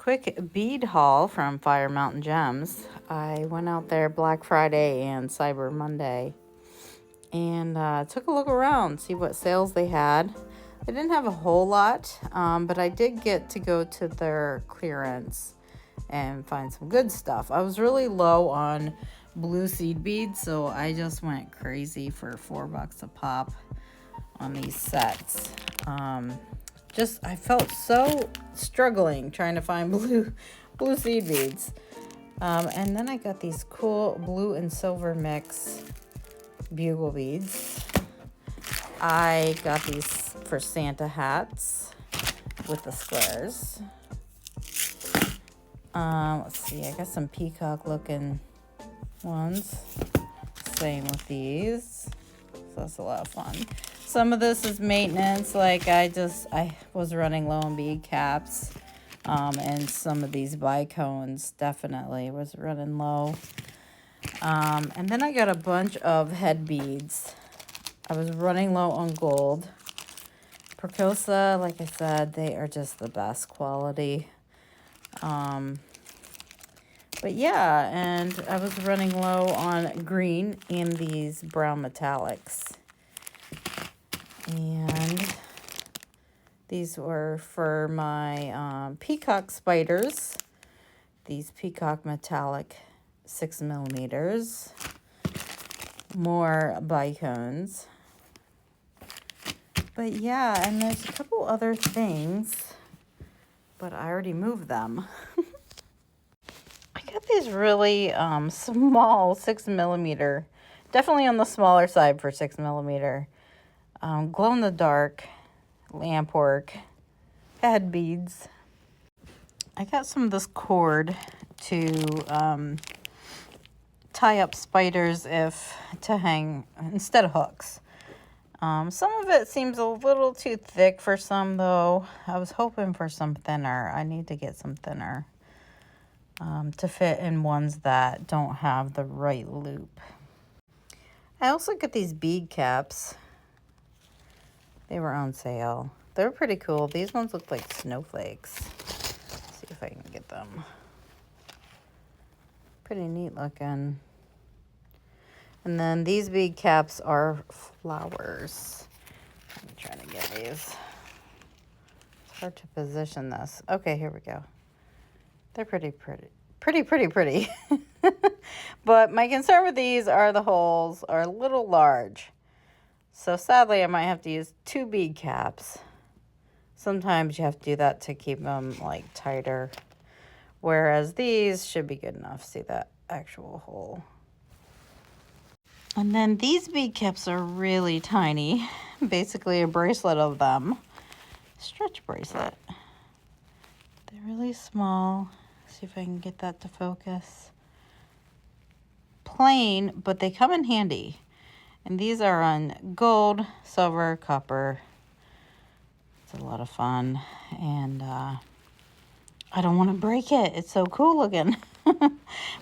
Quick bead haul from Fire Mountain Gems. I went out there Black Friday and Cyber Monday and took a look around, see what sales they had. They didn't have a whole lot, but I did get to go to their clearance and find some good stuff. I was really low on blue seed beads, so I just went crazy for $4 a pop on these sets. I felt so struggling trying to find blue seed beads. And then I got these cool blue and silver mix bugle beads. I got these for Santa hats with the squares. Let's see, I got some peacock looking ones. Same with these. So that's a lot of fun. Some of this is maintenance, like I was running low on bead caps, and some of these bicones definitely was running low. And then I got a bunch of head beads. I was running low on gold. Percosa, like I said, they are just the best quality. But yeah, and I was running low on green and these brown metallics. And these were for my peacock spiders. These peacock metallic 6mm. More bicones. But yeah, and there's a couple other things, but I already moved them. I got these really small 6mm, definitely on the smaller side for 6mm. Glow-in-the-dark lamp work, head beads. I got some of this cord to tie up spiders to hang instead of hooks. Some of it seems a little too thick for some, though. I was hoping for some thinner. I need to get some thinner to fit in ones that don't have the right loop. I also got these bead caps. They were on sale. They're pretty cool. These ones look like snowflakes. Let's see if I can get them. Pretty neat looking. And then these bead caps are flowers. I'm trying to get these. It's hard to position this. Okay, here we go. They're pretty. But my concern with these are the holes are a little large. So sadly, I might have to use 2 bead caps. Sometimes you have to do that to keep them like tighter. Whereas these should be good enough. See that actual hole. And then these bead caps are really tiny. Basically a bracelet of them. Stretch bracelet. They're really small. See if I can get that to focus. Plain, but they come in handy. And these are on gold, silver, copper. It's a lot of fun. And I don't want to break it. It's so cool looking.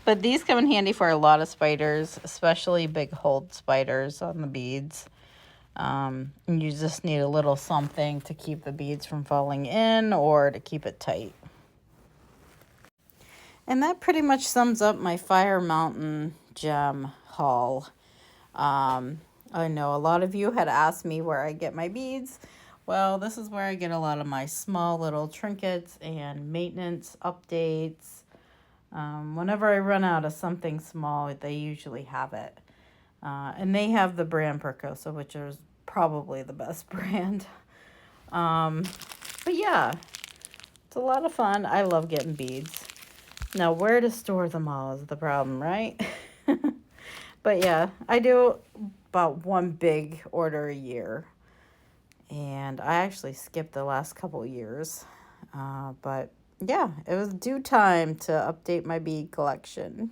But these come in handy for a lot of spiders, especially big hold spiders on the beads. And you just need a little something to keep the beads from falling in or to keep it tight. And that pretty much sums up my Fire Mountain gem haul. I know a lot of you had asked me where I get my beads. Well, this is where I get a lot of my small little trinkets and maintenance updates. Whenever I run out of something small, they usually have it. And they have the brand Percosa, which is probably the best brand. But yeah, it's a lot of fun. I love getting beads. Now, where to store them all is the problem, right? But yeah, I do about 1 big order a year. And I actually skipped the last couple years. But yeah, it was due time to update my bead collection.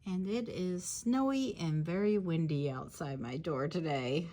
And it is snowy and very windy outside my door today.